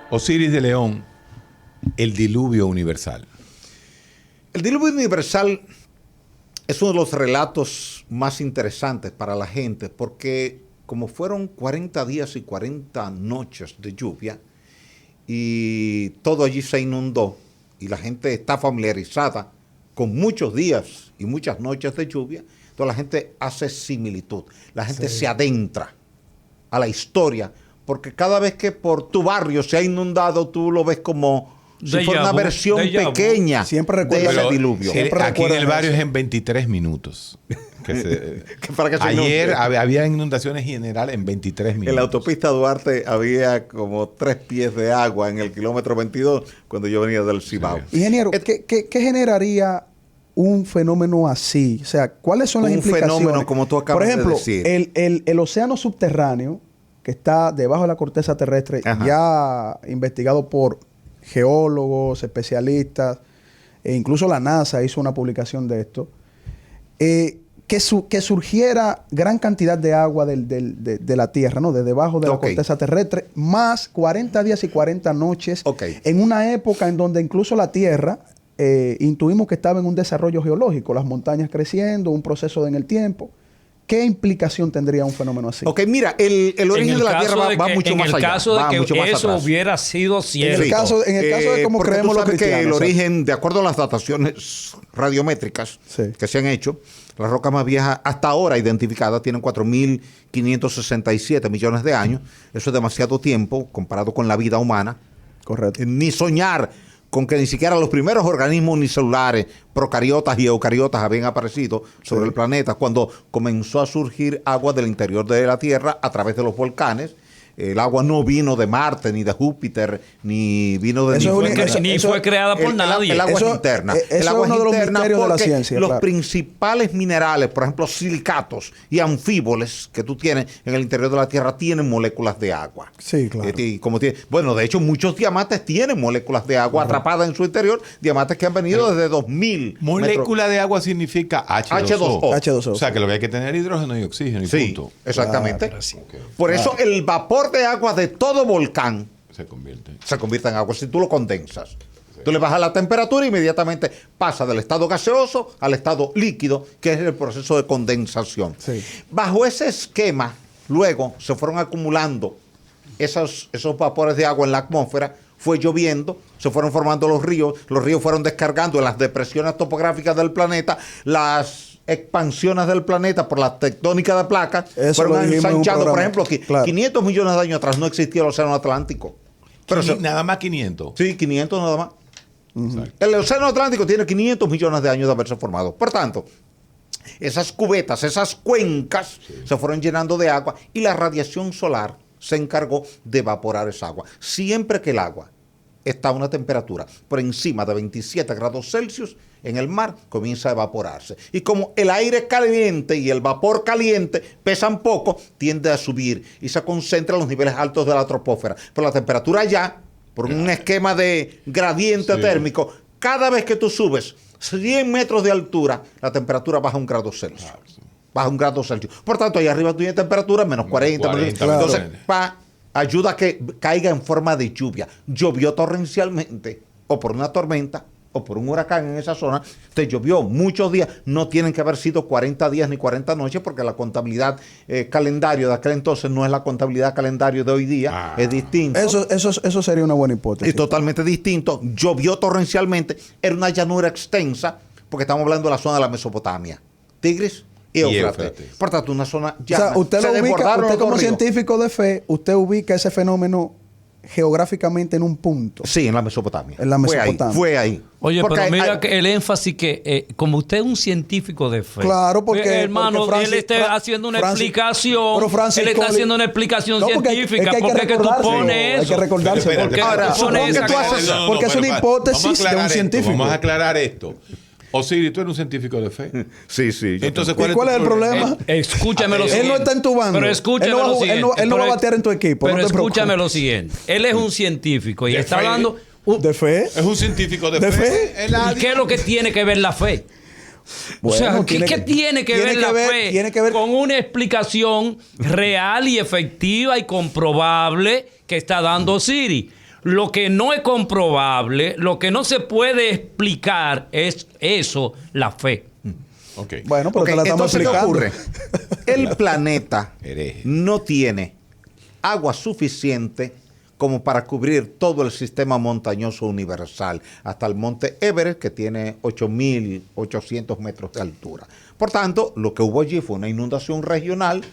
Osiris de León, el diluvio universal. El diluvio universal es uno de los relatos más interesantes para la gente porque como fueron 40 días y 40 noches de lluvia y todo allí se inundó y la gente está familiarizada con muchos días y muchas noches de lluvia, entonces la gente hace similitud, la gente se adentra a la historia porque cada vez que por tu barrio se ha inundado tú lo ves como si fuera una versión pequeña de ese diluvio. Aquí en el barrio es en 23 minutos. Ayer había inundaciones generales en 23 minutos. En la autopista Duarte había como 3 pies de agua en el kilómetro 22 cuando yo venía del Cibao. Sí. Ingeniero, ¿qué generaría un fenómeno así? O sea, ¿cuáles son las implicaciones? Un fenómeno como tú acabas de decir. Por ejemplo, el océano subterráneo que está debajo de la corteza terrestre, ya investigado por geólogos, especialistas, e incluso la NASA hizo una publicación de esto, que surgiera gran cantidad de agua de la Tierra, ¿no? De debajo de la corteza terrestre, más 40 días y 40 noches, en una época en donde incluso la Tierra, intuimos que estaba en un desarrollo geológico, las montañas creciendo, un proceso en el tiempo. ¿Qué implicación tendría un fenómeno así? Ok, mira, el origen de la Tierra va mucho más allá. En el caso de que eso hubiera sido cierto. En el caso de cómo creemos los cristianos. Que el origen, de acuerdo a las dataciones radiométricas que se han hecho, las rocas más viejas hasta ahora identificadas tienen 4.567 millones de años. Eso es demasiado tiempo comparado con la vida humana. Correcto. Ni soñar con que ni siquiera los primeros organismos unicelulares, procariotas y eucariotas, habían aparecido sobre el planeta cuando comenzó a surgir agua del interior de la Tierra a través de los volcanes. El agua no vino de Marte, ni de Júpiter, ni vino de... Ni fue creada por nadie. El agua es interna. El agua es uno de los interna misterios de la porque ciencia. Los principales minerales, por ejemplo, silicatos y anfíboles que tú tienes en el interior de la Tierra, tienen moléculas de agua. Sí, claro. Bueno, de hecho, muchos diamantes tienen moléculas de agua atrapadas en su interior. Diamantes que han venido desde 2000. Molécula de agua significa H2O. H2O. O sea, que lo que hay que tener es hidrógeno y oxígeno y punto. Exactamente. Por eso el vapor de agua de todo volcán se convierte en agua si tú lo condensas. Tú le bajas la temperatura e inmediatamente pasa del estado gaseoso al estado líquido, que es el proceso de condensación. Bajo ese esquema, luego se fueron acumulando esos vapores de agua en la atmósfera, fue lloviendo, se fueron formando los ríos fueron descargando en las depresiones topográficas del planeta, las expansiones del planeta por la tectónica de placas, fueron ensanchando. Por ejemplo, 500 millones de años atrás no existía el océano Atlántico. Pero nada más 500. Sí, 500 nada más. El océano Atlántico tiene 500 millones de años de haberse formado. Por tanto, esas cubetas, esas cuencas se fueron llenando de agua y la radiación solar se encargó de evaporar esa agua. Siempre que el agua está a una temperatura por encima de 27 grados Celsius, en el mar comienza a evaporarse. Y como el aire caliente y el vapor caliente pesan poco, tiende a subir y se concentra en los niveles altos de la troposfera. Pero la temperatura allá, por un esquema de gradiente térmico, cada vez que tú subes 100 metros de altura, la temperatura baja 1 grado Celsius. Baja 1 grado Celsius. Por tanto, allá arriba tú tienes temperatura menos 40. Entonces, ayuda a que caiga en forma de lluvia. Llovió torrencialmente, o por una tormenta, o por un huracán en esa zona, te llovió muchos días, no tienen que haber sido 40 días ni 40 noches, porque la contabilidad calendario de aquel entonces no es la contabilidad calendario de hoy día, es distinto. Eso sería una buena hipótesis. Es totalmente distinto. Llovió torrencialmente, era una llanura extensa, porque estamos hablando de la zona de la Mesopotamia. Tigris y Éufrates. Por tanto, una zona llana. O sea, usted como científico de fe, usted ubica ese fenómeno geográficamente en un punto. Sí, en la Mesopotamia. En la Mesopotamia. Fue ahí. Oye, porque pero mira que el énfasis que, como usted es un científico de fe. Claro, porque... hermano, porque él está haciendo una explicación. Él está haciendo una explicación científica. Porque es que tú pones eso. Hay que recordarse. Porque es una hipótesis de un científico. Vamos a aclarar esto. Osiris, tú eres un científico de fe. Sí, sí. Entonces, ¿cuál es el problema? Escúchame lo siguiente. Él no está en tu bando. Pero escúchame lo siguiente. Él no va a batear en tu equipo. Pero escúchame lo siguiente. Él es un científico y está hablando... ¿De fe? Es un científico de fe. ¿Y qué es lo que tiene que ver la fe? Bueno, ¿qué tiene que ver la fe con una explicación real y efectiva y comprobable que está dando Osiris? lo que no es comprobable, lo que no se puede explicar es eso, la fe. Okay. Bueno, pero te la estamos explicando. ¿Qué ocurre? El planeta no tiene agua suficiente como para cubrir todo el sistema montañoso universal, hasta el monte Everest, que tiene 8.800 metros de altura. Por tanto, lo que hubo allí fue una inundación regional.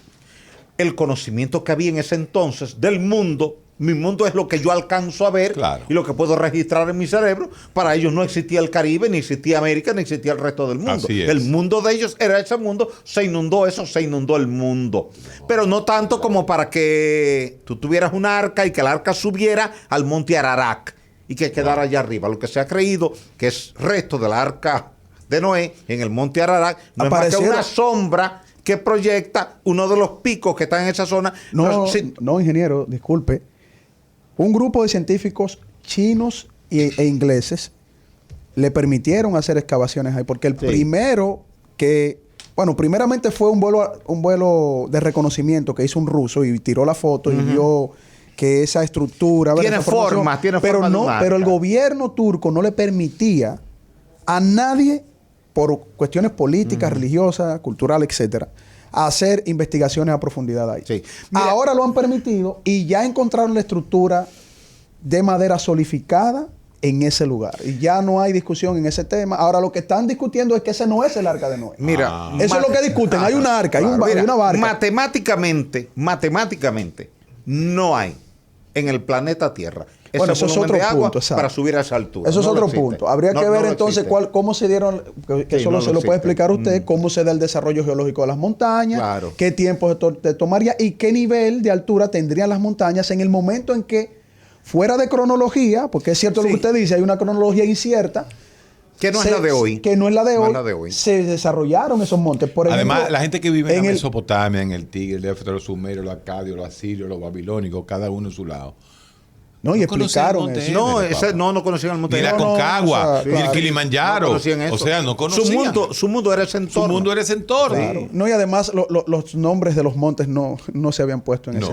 El conocimiento que había en ese entonces del mundo, mi mundo es lo que yo alcanzo a ver, claro, y lo que puedo registrar en mi cerebro. Para ellos no existía el Caribe, ni existía América, ni existía el resto del mundo. El mundo de ellos era ese mundo, se inundó eso, se inundó el mundo. Pero no tanto como para que tú tuvieras un arca y que el arca subiera al monte Ararat y que quedara allá arriba. Lo que se ha creído que es resto del arca de Noé en el monte Ararat no es más que una sombra que proyecta uno de los picos que está en esa zona. No, ingeniero, disculpe. Un grupo de científicos chinos e ingleses le permitieron hacer excavaciones ahí, porque el primero que, bueno, primeramente fue un vuelo de reconocimiento que hizo un ruso y tiró la foto y vio que esa estructura tiene forma, pero el gobierno turco no le permitía a nadie, por cuestiones políticas, religiosas, culturales, etcétera, a hacer investigaciones a profundidad ahí. Sí. Ahora lo han permitido y ya encontraron la estructura de madera solidificada en ese lugar. Y ya no hay discusión en ese tema. Ahora lo que están discutiendo es que ese no es el arca de Noé. Mira, eso es lo que discuten. Hay una arca, hay una barca. Matemáticamente, no hay en el planeta Tierra ese eso es otro punto, para subir a esa altura. Eso es otro punto. Habría que ver entonces cómo se dieron, que eso se lo puede explicar usted, cómo se da el desarrollo geológico de las montañas, qué tiempo te tomaría y qué nivel de altura tendrían las montañas en el momento en que, fuera de cronología, porque es cierto lo que usted dice, hay una cronología incierta, que no es la de hoy. Que no es la de hoy. Se desarrollaron esos montes. Por ejemplo, además, la gente que vive en la Mesopotamia, en el Tigre, los sumerios, los acadios, los asirios, los babilónicos, cada uno en su lado. No, y explicaron eso. No conocían el monte Everest. Ni la Concagua, ni el Kilimanjaro. No eso. O sea, no conocían. Su mundo era ese entorno. Su mundo era ese entorno. Claro. No, y además los nombres de los montes no se habían puesto en ese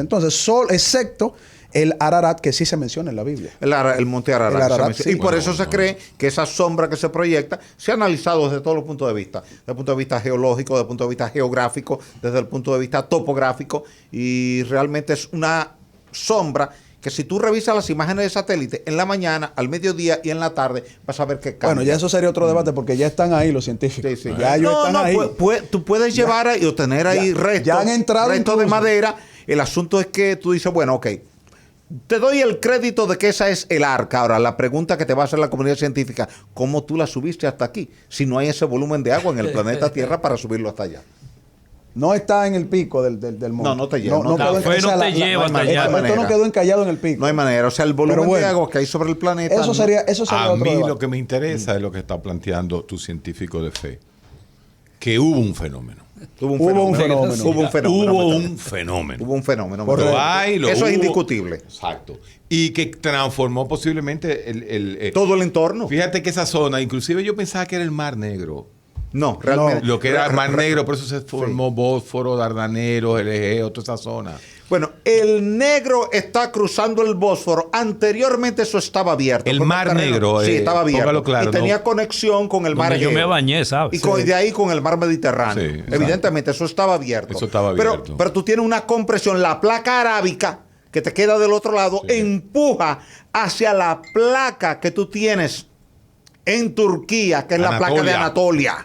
entonces. Excepto el Ararat, que sí se menciona en la Biblia. El monte Ararat. Y por eso se cree que esa sombra que se proyecta se ha analizado desde todos los puntos de vista. Desde el punto de vista geológico, desde el punto de vista geográfico, desde el punto de vista topográfico. Y realmente es una sombra que si tú revisas las imágenes de satélite en la mañana, al mediodía y en la tarde, vas a ver que cambia. Bueno, ya eso sería otro debate porque ya están ahí los científicos. Sí. Ya ellos están ahí. Tú puedes llevar ahí o tener ahí restos de madera. El asunto es que tú dices, bueno, ok, te doy el crédito de que esa es el arca. Ahora, la pregunta que te va a hacer la comunidad científica, ¿cómo tú la subiste hasta aquí? Si no hay ese volumen de agua en el planeta Tierra para subirlo hasta allá. No está en el pico del monte. No te lleva. La fe no te lleva hasta allá. Esto no quedó encallado en el pico. No hay manera. O sea, el volumen de agua que hay sobre el planeta. Eso sería a mí lo que me interesa es lo que está planteando tu científico de fe. Que hubo un fenómeno. Hubo un fenómeno. Eso es indiscutible. Exacto. Y que transformó posiblemente todo el entorno. Fíjate que esa zona, inclusive yo pensaba que era el Mar Negro. No, realmente. Lo que era el Mar Negro, por eso se formó Bósforo, Dardanelos, el Egeo, toda esa zona. Bueno, el Negro está cruzando el Bósforo. Anteriormente eso estaba abierto. El Mar Negro. Sí, estaba abierto. Claro, y tenía conexión con el Mar Egeo. Yo me bañé, ¿sabes? Y de ahí con el Mar Mediterráneo. Sí, evidentemente eso estaba abierto. Pero tú tienes una compresión. La placa arábica que te queda del otro lado empuja hacia la placa que tú tienes en Turquía, que es la placa de Anatolia.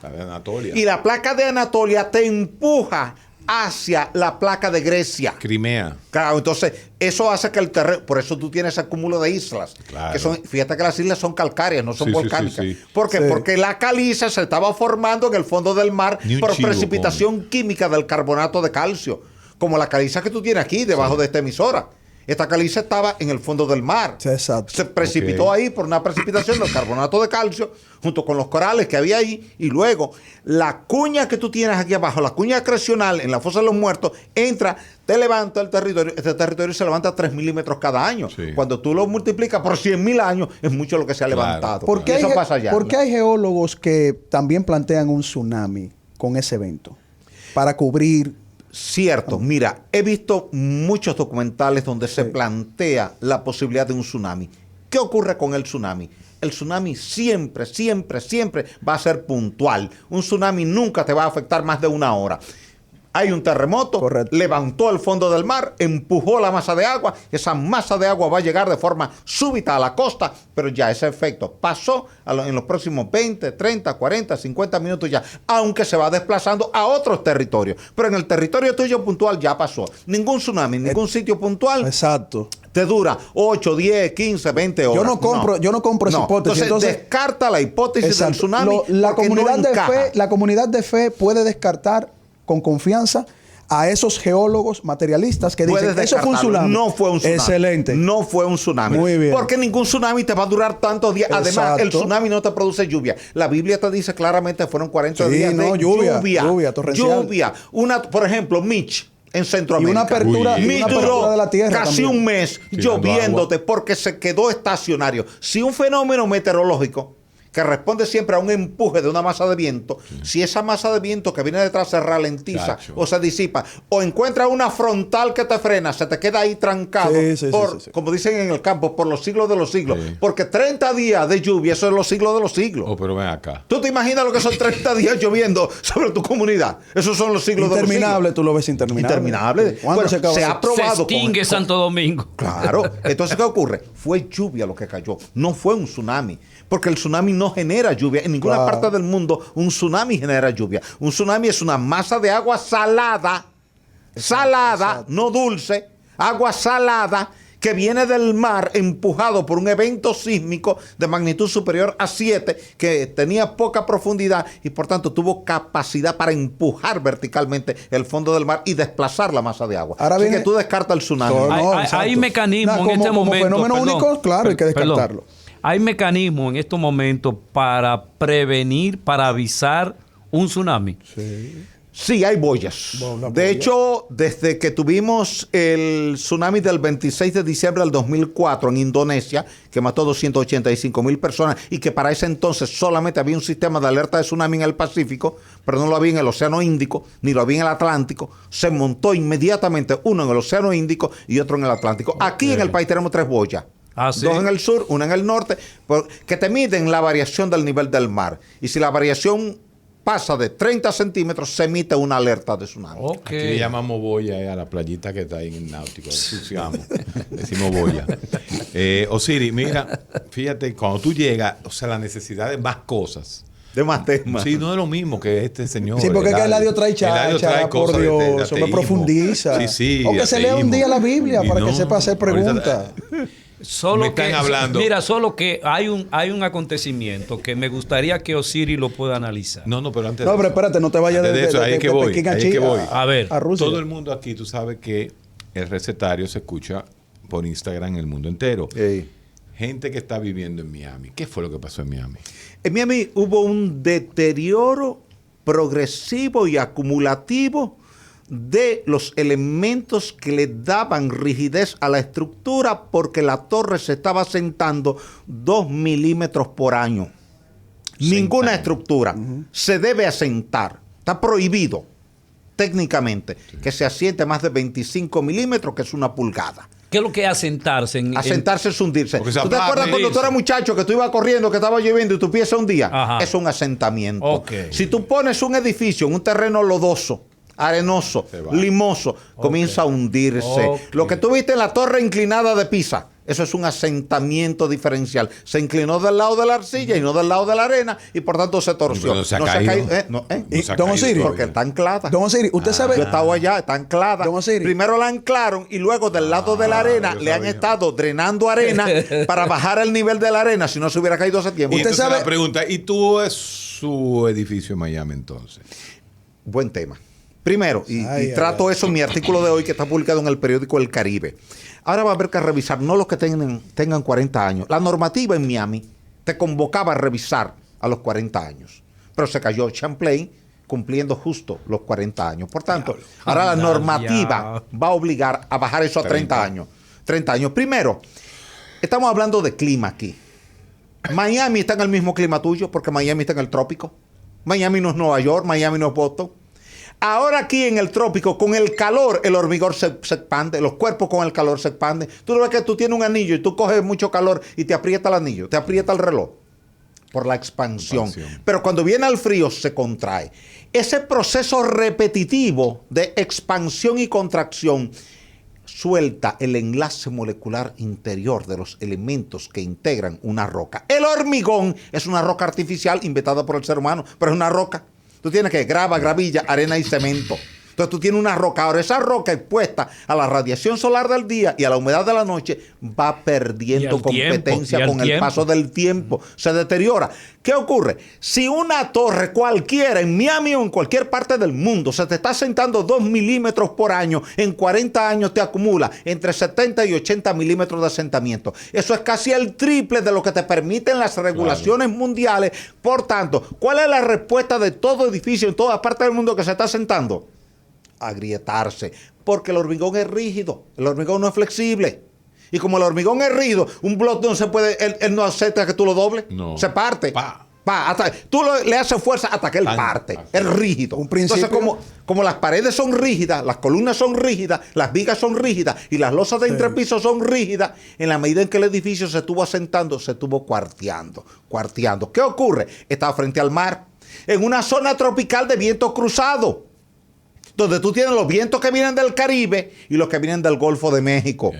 Y la placa de Anatolia te empuja hacia la placa de Grecia. Crimea. Claro, entonces eso hace que el terreno, por eso tú tienes ese cúmulo de islas. Claro. Que son, fíjate que las islas son calcáreas, no son volcánicas. Sí. ¿Por qué? Sí. Porque la caliza se estaba formando en el fondo del mar por precipitación química del carbonato de calcio. Como la caliza que tú tienes aquí, debajo de esta emisora. Esta caliza estaba en el fondo del mar. Sí, exacto. Se precipitó ahí por una precipitación del carbonato de calcio junto con los corales que había ahí. Y luego la cuña que tú tienes aquí abajo, la cuña acrecional en la fosa de los muertos, entra, te levanta el territorio. Este territorio se levanta 3 milímetros cada año. Sí. Cuando tú lo multiplicas por 100.000 años, es mucho lo que se ha levantado. ¿Por qué eso pasa allá? ¿Por qué hay geólogos que también plantean un tsunami con ese evento? Para cubrir Cierto. Mira, he visto muchos documentales donde se plantea la posibilidad de un tsunami. ¿Qué ocurre con el tsunami? El tsunami siempre va a ser puntual. Un tsunami nunca te va a afectar más de una hora. Hay un terremoto, correcto, levantó el fondo del mar, empujó la masa de agua, esa masa de agua va a llegar de forma súbita a la costa, pero ya ese efecto pasó en los próximos 20, 30, 40, 50 minutos ya, aunque se va desplazando a otros territorios. Pero en el territorio tuyo puntual ya pasó. Ningún tsunami, ningún sitio puntual. Exacto. Te dura 8, 10, 15, 20 horas. Yo no compro esa hipótesis. Entonces descarta la hipótesis del tsunami. La comunidad de fe puede descartar con confianza a esos geólogos materialistas que dicen eso fue un tsunami. No fue un tsunami. Excelente. No fue un tsunami. Muy bien. Porque ningún tsunami te va a durar tantos días. Exacto. Además, el tsunami no te produce lluvia. La Biblia te dice claramente que fueron 40 días de lluvia torrencial. Lluvia. Por ejemplo, Mitch en Centroamérica. Y una apertura de la tierra casi también. Un mes lloviéndote porque se quedó estacionario. Si un fenómeno meteorológico que responde siempre a un empuje de una masa de viento, si esa masa de viento que viene detrás se ralentiza o se disipa, o encuentra una frontal que te frena, se te queda ahí trancado, como dicen en el campo, por los siglos de los siglos. Sí. Porque 30 días de lluvia, eso es los siglos de los siglos. Pero ven acá. ¿Tú te imaginas lo que son 30 días lloviendo sobre tu comunidad? Esos son los siglos de los siglos. Interminable, tú lo ves interminable. Bueno, se ha probado. Se extingue Santo Domingo. Claro. Entonces, ¿qué ocurre? Fue lluvia lo que cayó, no fue un tsunami. Porque el tsunami no genera lluvia. En ninguna parte del mundo un tsunami genera lluvia. Un tsunami es una masa de agua salada, no dulce, agua salada, que viene del mar empujado por un evento sísmico de magnitud superior a 7, que tenía poca profundidad y por tanto tuvo capacidad para empujar verticalmente el fondo del mar y desplazar la masa de agua. Ahora bien, que tú descartas el tsunami. Hay mecanismos en este momento. Como fenómeno único, claro, hay que descartarlo. Hay mecanismos en estos momentos para prevenir, para avisar un tsunami. Sí, hay boyas. De hecho, desde que tuvimos el tsunami del 26 de diciembre del 2004 en Indonesia, que mató 285,000 personas y que para ese entonces solamente había un sistema de alerta de tsunami en el Pacífico, pero no lo había en el Océano Índico, ni lo había en el Atlántico, se montó inmediatamente uno en el Océano Índico y otro en el Atlántico. Aquí en el país tenemos 3 boyas. ¿Sí? 2 en el sur, 1 en el norte, que te miden la variación del nivel del mar. Y si la variación pasa de 30 centímetros, se emite una alerta de tsunami. Aquí le llamamos boya a la playita que está ahí en el náutico. Decimos boya. Osiris, mira, fíjate, cuando tú llegas, o sea, la necesidad de más cosas. De más temas. Sí, no es lo mismo que este señor. Sí, porque Eladio trae chacha, por Dios, eso me profundiza. Sí, o que se lea un día la Biblia para que sepa hacer preguntas. Solo que hay un acontecimiento que me gustaría que Osiris lo pueda analizar. Pero antes pero espérate, no te vayas de eso. Ahí es que voy. A ver, a Rusia. Todo el mundo aquí, tú sabes que el recetario se escucha por Instagram en el mundo entero. Gente que está viviendo en Miami. ¿Qué fue lo que pasó en Miami? En Miami hubo un deterioro progresivo y acumulativo de los elementos que le daban rigidez a la estructura, porque la torre se estaba asentando 2 milímetros por año. Ninguna estructura se debe asentar. Está prohibido técnicamente que se asiente más de 25 milímetros, que es 1 pulgada. ¿Qué es lo que es asentarse? Asentarse es hundirse. ¿Tú te acuerdas cuando tú eras muchacho que tú ibas corriendo, que estaba lloviendo y tu pie se hundía? Ajá. Es un asentamiento. Si tú pones un edificio en un terreno lodoso, arenoso, limoso, comienza a hundirse. Lo que tú viste en la torre inclinada de Pisa, eso es un asentamiento diferencial. Se inclinó del lado de la arcilla y no del lado de la arena, y por tanto se torció. No se ha caído. Don Osiris, porque está anclada. Don Osiris, usted sabe. Yo estaba allá, está anclada. Primero la anclaron y luego del lado de la arena le han estado drenando arena para bajar el nivel de la arena, si no se hubiera caído hace tiempo. Usted sabe la pregunta, ¿y tú es su edificio en Miami entonces? Buen tema. Primero, y trato eso en mi artículo de hoy que está publicado en el periódico El Caribe. Ahora va a haber que revisar, no los que tengan 40 años. La normativa en Miami te convocaba a revisar a los 40 años. Pero se cayó Champlain cumpliendo justo los 40 años. Por tanto, ahora la normativa va a obligar a bajar eso a 30 años. 30 años. Primero, estamos hablando de clima aquí. Miami está en el mismo clima tuyo porque Miami está en el trópico. Miami no es Nueva York, Miami no es Boston. Ahora aquí en el trópico, con el calor, el hormigón se expande, los cuerpos con el calor se expanden. Tú ves que tú tienes un anillo y tú coges mucho calor y te aprieta el anillo, te aprieta el reloj por la expansión. Pero cuando viene al frío se contrae. Ese proceso repetitivo de expansión y contracción suelta el enlace molecular interior de los elementos que integran una roca. El hormigón es una roca artificial inventada por el ser humano, pero es una roca. Tú tienes que grava, gravilla, arena y cemento. Entonces tú tienes una roca. Ahora esa roca expuesta a la radiación solar del día y a la humedad de la noche va perdiendo competencia con el paso del tiempo. Se deteriora. ¿Qué ocurre? Si una torre cualquiera en Miami o en cualquier parte del mundo se te está asentando 2 milímetros por año, en 40 años te acumula entre 70 y 80 milímetros de asentamiento. Eso es casi el triple de lo que te permiten las regulaciones mundiales. Por tanto, ¿cuál es la respuesta de todo edificio en toda parte del mundo que se está asentando? Agrietarse, porque el hormigón es rígido, el hormigón no es flexible. Y como el hormigón es rígido, un bloque no se puede, él no acepta que tú lo dobles, no. Se parte. Hasta, tú le haces fuerza hasta que él parte. Es rígido. Entonces, como las paredes son rígidas, las columnas son rígidas, las vigas son rígidas y las losas de entrepiso son rígidas, en la medida en que el edificio se estuvo asentando, se estuvo cuarteando. ¿Qué ocurre? Estaba frente al mar, en una zona tropical de viento cruzado, donde tú tienes los vientos que vienen del Caribe y los que vienen del Golfo de México.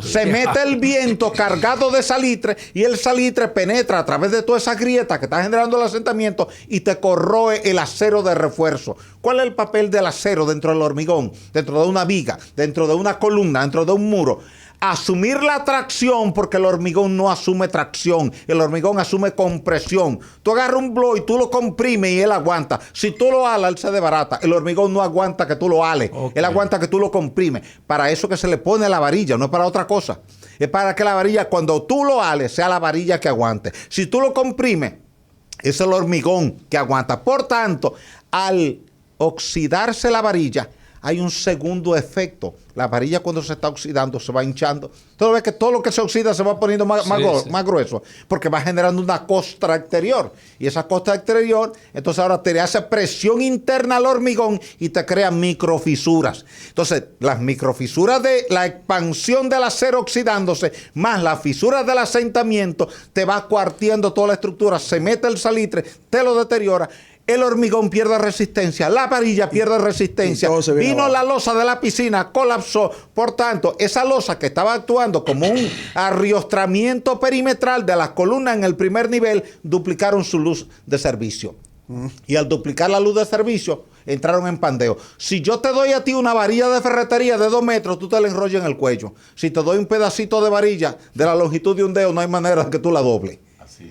Se mete el viento cargado de salitre y el salitre penetra a través de toda esa grieta que está generando el asentamiento y te corroe el acero de refuerzo. ¿Cuál es el papel del acero dentro del hormigón? Dentro de una viga, dentro de una columna, dentro de un muro. Asumir la tracción, porque el hormigón no asume tracción, el hormigón asume compresión. Tú agarras un blow y tú lo comprimes y él aguanta. Si tú lo alas, él se desbarata. El hormigón no aguanta que tú lo ales, él aguanta que tú lo comprimes. Para eso que se le pone la varilla, no es para otra cosa. Es para que la varilla, cuando tú lo ales, sea la varilla que aguante. Si tú lo comprimes, es el hormigón que aguanta. Por tanto, al oxidarse la varilla, hay un segundo efecto. La varilla, cuando se está oxidando, se va hinchando. Tú ves que todo lo que se oxida se va poniendo más grueso, porque va generando una costra exterior. Y esa costra exterior, entonces ahora te hace presión interna al hormigón y te crea microfisuras. Entonces, las microfisuras de la expansión del acero oxidándose, más las fisuras del asentamiento, te va cuarteando toda la estructura. Se mete el salitre, te lo deteriora. El hormigón pierde resistencia, la varilla pierde resistencia, vino la losa de la piscina, colapsó. Por tanto, esa losa que estaba actuando como un arriostramiento perimetral de las columnas en el primer nivel, duplicaron su luz de servicio. Y al duplicar la luz de servicio, entraron en pandeo. Si yo te doy a ti una varilla de ferretería de 2 metros, tú te la enrollas en el cuello. Si te doy un pedacito de varilla de la longitud de un dedo, no hay manera de que tú la dobles.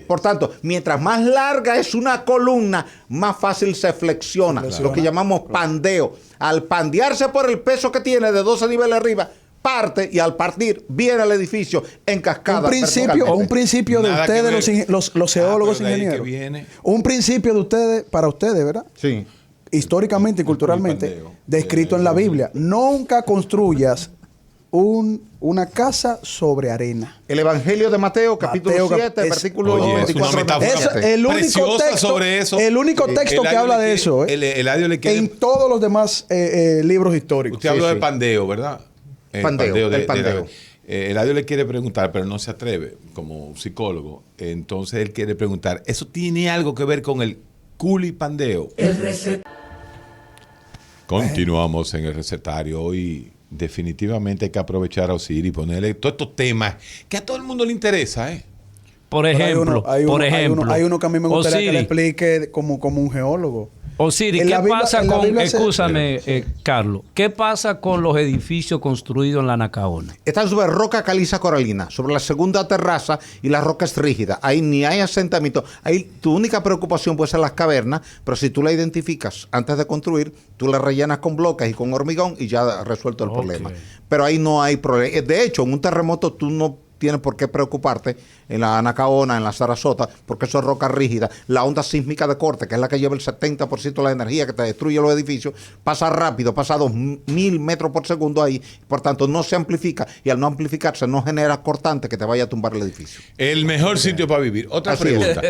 Por tanto, mientras más larga es una columna, más fácil se flexiona, lo que llamamos pandeo. Al pandearse por el peso que tiene de 12 niveles arriba, parte, y al partir viene el edificio en cascada. Un principio de ustedes, los geólogos ingenieros. Un principio de ustedes, para ustedes, ¿verdad? Sí. Históricamente y culturalmente, descrito en la Biblia. Nunca construyas una casa sobre arena. El Evangelio de Mateo, capítulo 7, versículo 24. El único texto sobre eso. El único texto que habla de eso. En todos los demás libros históricos. Usted habló de pandeo, ¿verdad? Pandeo. Eladio le quiere preguntar, pero no se atreve como psicólogo. Entonces él quiere preguntar, ¿eso tiene algo que ver con el culipandeo? Continuamos en el recetario. Hoy definitivamente hay que aprovechar a Osiris y ponerle todos estos temas que a todo el mundo le interesa, ¿eh? Por ejemplo, hay uno que a mí me gustaría Osiris, que le explique como un geólogo. Osiris, ¿qué pasa con, escúchame, Carlos, qué pasa con los edificios construidos en la Anacaona? Están sobre roca caliza coralina, sobre la segunda terraza, y la roca es rígida. Ahí ni hay asentamiento. Ahí tu única preocupación puede ser las cavernas, pero si tú la identificas antes de construir, tú la rellenas con bloques y con hormigón y ya resuelto el problema. Pero ahí no hay problema. De hecho, en un terremoto tú no tienes por qué preocuparte en la Anacaona, en la Sarasota, porque eso es roca rígida. La onda sísmica de corte, que es la que lleva el 70% de la energía que te destruye los edificios, pasa rápido, pasa 2000 metros por segundo ahí, por tanto no se amplifica, y al no amplificarse no genera cortante que te vaya a tumbar el edificio. El mejor sitio para vivir. Otra pregunta.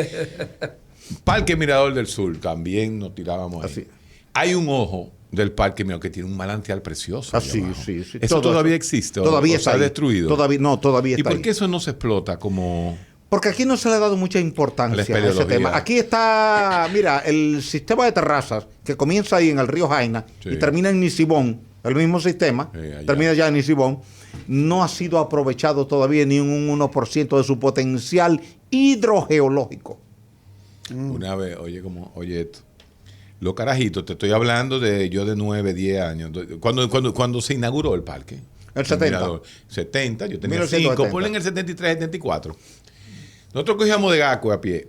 Parque Mirador del Sur, también nos tirábamos ahí. Hay un ojo del Parque Mío que tiene un manantial precioso. Sí. ¿Eso todavía existe? Todavía está destruido. Todavía está. ¿Y por qué eso no se explota como...? Porque aquí no se le ha dado mucha importancia a ese tema. Aquí está, mira, el sistema de terrazas que comienza ahí en el río Jaina y termina en Nisibón, el mismo sistema, termina ya en Nisibón, no ha sido aprovechado todavía ni un 1% de su potencial hidrogeológico. Una vez, oye esto. Los carajitos, te estoy hablando de yo de 9, 10 años. Cuando se inauguró el parque. El 70. 70, yo tenía 5, ponle en el 73, 74. Nosotros cogíamos de Gaco a pie,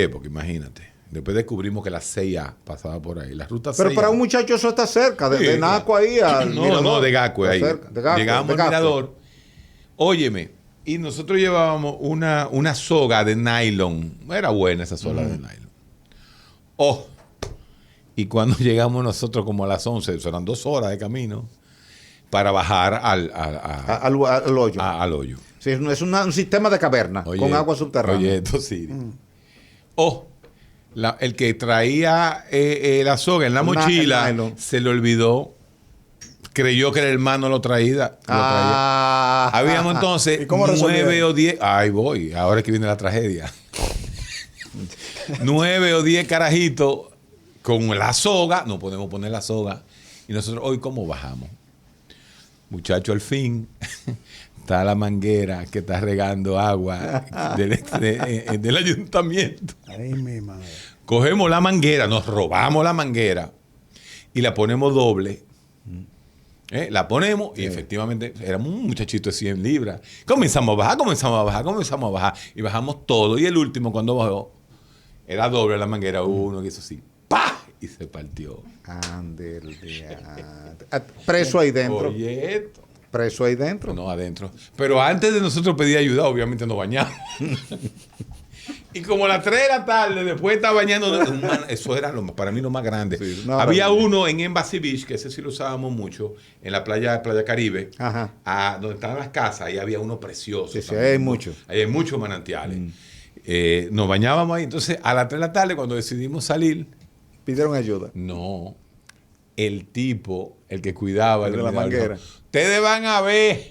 porque imagínate. Después descubrimos que la 6A pasaba por ahí. La ruta 6A. Pero para un muchacho eso está cerca, de Naco ahí al Mirador. No, de Gaco ahí. Llegábamos al Mirador. Óyeme, y nosotros llevábamos una soga de nylon. Era buena esa soga de nylon. Y cuando llegamos nosotros como a las 11, eran 2 horas de camino, para bajar al hoyo. Al hoyo. Sí, es un sistema de caverna con agua subterránea. Oye, esto sí. El que traía la soga en la mochila se le olvidó, creyó que el hermano lo traía. Habíamos entonces 9 o 10. Ahí voy, ahora es que viene la tragedia. 9 o 10 carajitos con la soga, no podemos poner la soga. Y nosotros, hoy, ¿cómo bajamos? Muchacho, al fin, está la manguera que está regando agua del ayuntamiento. Ay, mi madre. Cogemos la manguera, nos robamos la manguera y la ponemos doble. La ponemos y efectivamente éramos un muchachito de 100 libras. Comenzamos a bajar y bajamos todo. Y el último, cuando bajó, era doble la manguera. Uno que hizo así, ¡pah! Y se partió. Preso ahí dentro. Oye, esto. Preso ahí dentro. No, adentro. Pero antes de nosotros pedir ayuda, obviamente nos bañamos. Y como a las 3 de la tarde, después de estar bañando, eso era para mí lo más grande. Sí, había uno en Embassy Beach, que ese sí lo usábamos mucho, en la playa Caribe, donde estaban las casas, ahí había uno precioso. Sí, ahí hay muchos. Ahí hay muchos manantiales. Nos bañábamos ahí. Entonces, a las 3 de la tarde, cuando decidimos salir... ¿Pidieron ayuda? No. El tipo, el que cuidaba... El de la manguera. Ustedes van a ver.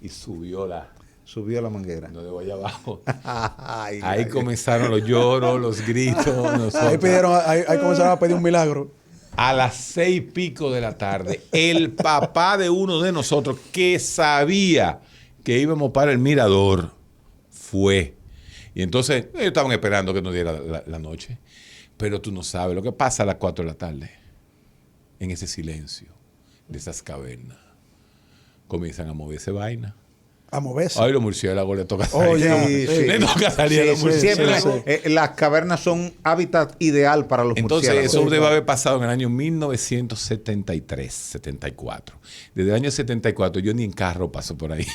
Y subió la manguera. No, de allá abajo. Ahí comenzaron los lloros, los gritos. Ahí comenzaron a pedir un milagro. A las 6:00 de la tarde, el papá de uno de nosotros, que sabía que íbamos para el Mirador, fue. Y entonces, ellos estaban esperando que nos diera la noche. Pero tú no sabes lo que pasa a las 4 de la tarde. En ese silencio de esas cavernas. Comienzan a moverse vaina. A moverse. Ay, los murciélagos le toca salir. Le toca salir a los murciélagos. Siempre, las cavernas son hábitat ideal para los murciélagos. Entonces, eso debe haber pasado en el año 1973, 74. Desde el año 74 yo ni en carro paso por ahí.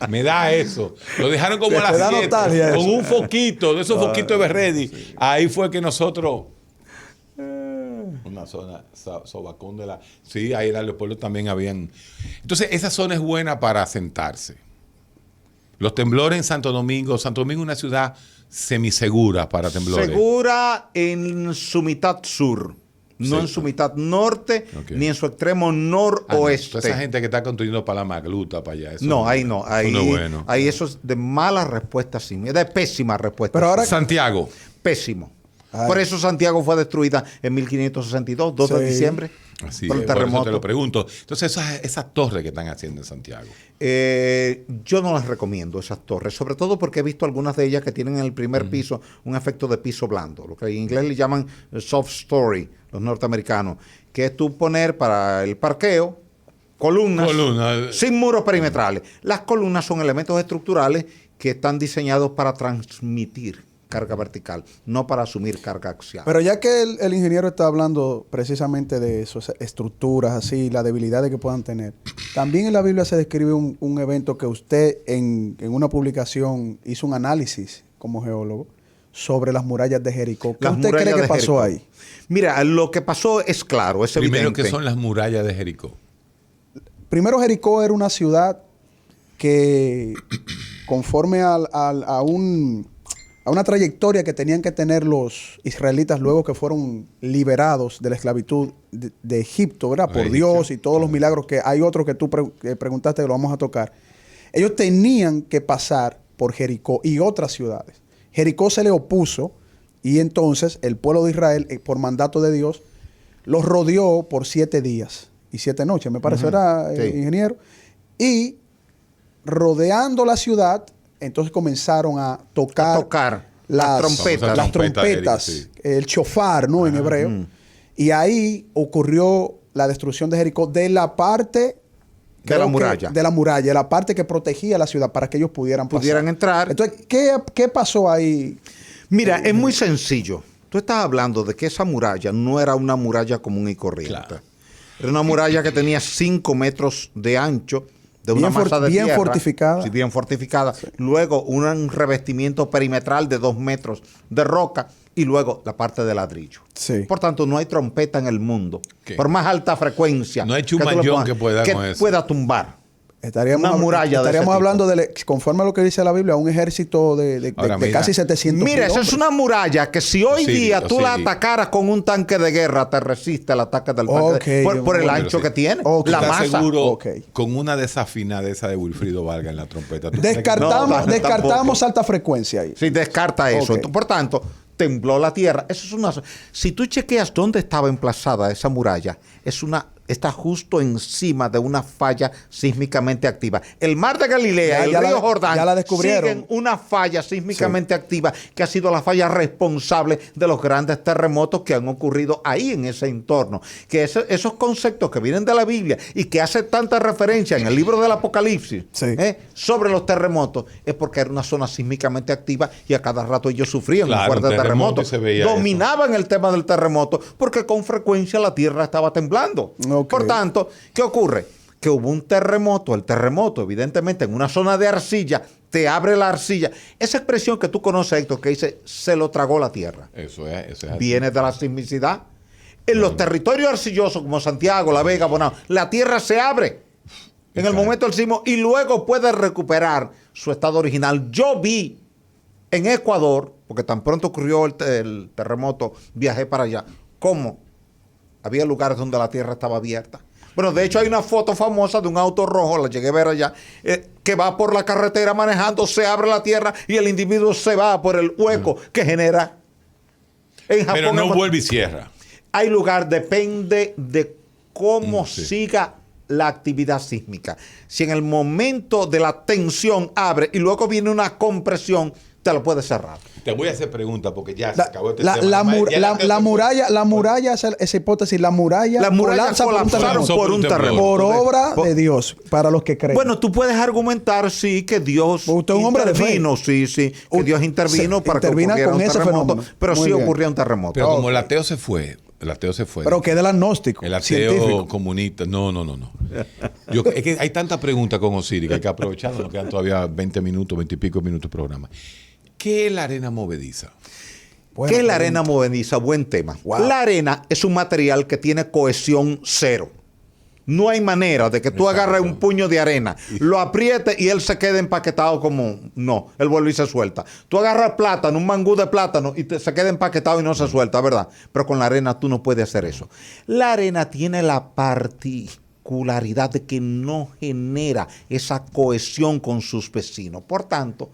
Me da eso. Lo dejaron como a las 7 con un foquito, de esos foquitos de Berredi. Sí. Ahí fue que nosotros... Una zona, Sobacón de la... Sí, ahí en los pueblos también habían... Entonces, esa zona es buena para sentarse. Los temblores en Santo Domingo es una ciudad semisegura para temblores. Segura en su mitad sur, no en su mitad norte, ni en su extremo noroeste. Toda esa gente que está construyendo para la Magluta, para allá. Eso no, ahí no. Ahí no es bueno. Ahí eso es de mala respuesta, sí. Es de pésima respuesta. Pero ahora... Santiago. Pésimo. Por eso Santiago fue destruida en 1562, 2 de diciembre. Así por el terremoto. Por eso te lo pregunto. Entonces, esas torres que están haciendo en Santiago. Yo no las recomiendo, esas torres. Sobre todo porque he visto algunas de ellas que tienen en el primer piso un efecto de piso blando. Lo que en inglés le llaman soft story, los norteamericanos. Que es tú poner para el parqueo columnas sin muros perimetrales. Las columnas son elementos estructurales que están diseñados para transmitir carga vertical, no para asumir carga axial. Pero ya que el ingeniero está hablando precisamente de esas estructuras así, las debilidades que puedan tener, también en la Biblia se describe un evento que usted en una publicación hizo un análisis como geólogo sobre las murallas de Jericó. ¿Qué usted cree que pasó ahí? Mira, lo que pasó es claro, es evidente. Primero, ¿qué son las murallas de Jericó? Primero, Jericó era una ciudad que conforme a una trayectoria que tenían que tener los israelitas luego que fueron liberados de la esclavitud de Egipto, ¿verdad? Por Dios y todos los milagros que hay otros que tú preguntaste que lo vamos a tocar. Ellos tenían que pasar por Jericó y otras ciudades. Jericó se le opuso y entonces el pueblo de Israel, por mandato de Dios, los rodeó por 7 días y 7 noches, me parece, ¿verdad, ingeniero? Y rodeando la ciudad, entonces comenzaron a tocar las trompetas, el shofar, ¿no? En hebreo. Y ahí ocurrió la destrucción de Jericó de la parte de la muralla. De la muralla, la parte que protegía la ciudad para que ellos pudieran entrar. Entonces, ¿qué pasó ahí? Mira, es muy sencillo. Tú estás hablando de que esa muralla no era una muralla común y corriente. Claro. Era una muralla que tenía 5 metros de ancho, de una masa de tierra. Fortificada. Sí, bien fortificada. Sí. Luego un revestimiento perimetral de 2 metros de roca y luego la parte de ladrillo. Sí. Por tanto, no hay trompeta en el mundo. ¿Qué? Por más alta frecuencia. No hay chumayón que pueda tumbar. Estaríamos hablando, conforme a lo que dice la Biblia, un ejército de casi 700 Mira, esa es una muralla que si hoy día tú la atacaras con un tanque de guerra, te resiste el ataque del tanque por el ancho que tiene. La masa. Seguro con una desafinada esa de Wilfrido Vargas en la trompeta. Descartamos alta frecuencia ahí. Sí, descarta eso. Por tanto, tembló la tierra. Eso es una. Si tú chequeas dónde estaba emplazada esa muralla, está justo encima de una falla sísmicamente activa. El mar de Galilea y el río Jordán siguen una falla sísmicamente activa que ha sido la falla responsable de los grandes terremotos que han ocurrido ahí en ese entorno. Que esos conceptos que vienen de la Biblia y que hace tanta referencia en el libro del Apocalipsis sobre los terremotos es porque era una zona sísmicamente activa y a cada rato ellos sufrían un fuerte terremoto. Dominaban el tema del terremoto porque con frecuencia la tierra estaba temblando. Por tanto, ¿qué ocurre? Que hubo un terremoto. El terremoto, evidentemente, en una zona de arcilla, te abre la arcilla. Esa expresión que tú conoces, Héctor, que dice, se lo tragó la tierra. Eso es viene de la sismicidad. En los territorios arcillosos, como Santiago, La Vega, Bonao, la tierra se abre en el momento del sismo y luego puede recuperar su estado original. Yo vi en Ecuador, porque tan pronto ocurrió el terremoto, viajé para allá, cómo había lugares donde la tierra estaba abierta. Bueno, de hecho hay una foto famosa de un auto rojo, la llegué a ver allá, que va por la carretera manejando, se abre la tierra y el individuo se va por el hueco que genera. En Japón, pero no vuelve y cierra. Hay lugar, depende de cómo siga la actividad sísmica. Si en el momento de la tensión abre y luego viene una compresión, te lo puedes cerrar. Te voy a hacer preguntas porque ya se acabó este tema. La muralla, esa hipótesis, la muralla colapsaron por un terremoto. Por obra de Dios, para los que creen. Bueno, tú puedes argumentar, sí, que Dios intervino, que Dios intervino para que ocurriera un terremoto, pero sí ocurrió un terremoto. Pero como el ateo se fue. Pero que del agnóstico. El ateo comunista. No. Es que hay tantas preguntas con Osiris que hay que aprovechar. Nos quedan todavía 20 minutos, 20 y pico minutos de programa. ¿Qué es la arena movediza? ¿Qué es la arena movediza? Buen tema. Wow. La arena es un material que tiene cohesión cero. No hay manera de que tú agarres un puño de arena, lo aprietes y él se quede empaquetado como... No, él vuelve y se suelta. Tú agarras plátano, un mangú de plátano y se queda empaquetado y no se suelta, ¿verdad? Pero con la arena tú no puedes hacer eso. La arena tiene la particularidad de que no genera esa cohesión con sus vecinos. Por tanto,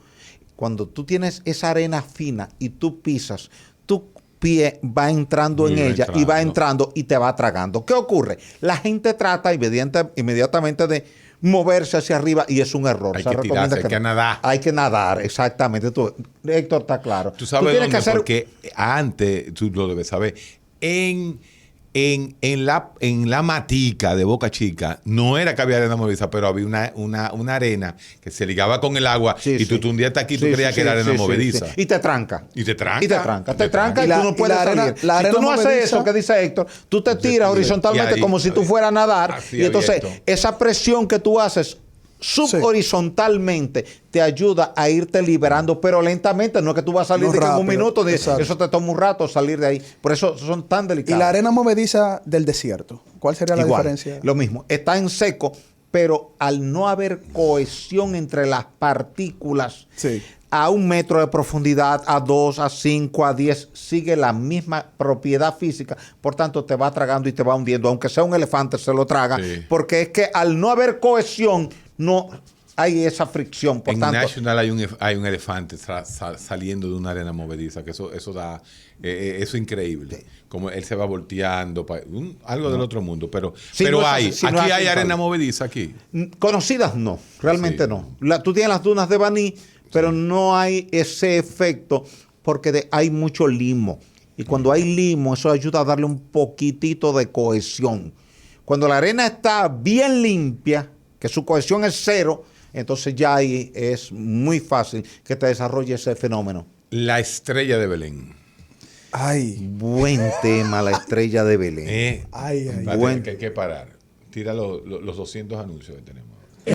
cuando tú tienes esa arena fina y tú pisas, tu pie va entrando en ella y va entrando y te va tragando. ¿Qué ocurre? La gente trata inmediatamente de moverse hacia arriba y es un error. Hay que nadar. Hay que nadar, exactamente. Héctor, está claro. Tú sabes dónde, porque antes, tú lo debes saber, en la matica de Boca Chica no era que había arena movediza, pero había una arena que se ligaba con el agua y tú un día estás aquí y tú creías que era arena movediza. Y te tranca. Te tranca y tú no puedes salir. Si tú no haces eso que dice Héctor, tú te tiras horizontalmente como si tú fueras a nadar y entonces esa presión que tú haces subhorizontalmente te ayuda a irte liberando, pero lentamente. No es que tú vas a salir de un minuto, eso te toma un rato salir de ahí. Por eso son tan delicados. ¿Y la arena movediza del desierto? ¿Cuál sería la diferencia? Lo mismo, está en seco, pero al no haber cohesión entre las partículas, sí, a 1 metro de profundidad, a 2, a 5, a 10, sigue la misma propiedad física, por tanto te va tragando y te va hundiendo, aunque sea un elefante se lo traga, sí, porque es que al no haber cohesión, no hay esa fricción. Por tanto, National hay un elefante saliendo de una arena movediza, que eso da, eso es increíble. Sí. Como él se va volteando, algo del otro mundo. Pero hay, aquí hay arena movediza aquí. Conocidas no, realmente no. Tú tienes las dunas de Baní, pero no hay ese efecto porque hay mucho limo. Y cuando hay limo, eso ayuda a darle un poquitito de cohesión. Cuando la arena está bien limpia, que su cohesión es 0, entonces ya ahí es muy fácil que te desarrolle ese fenómeno. La estrella de Belén. Ay, buen tema, la estrella de Belén. Buen. Que hay que parar. Tira los 200 anuncios que tenemos.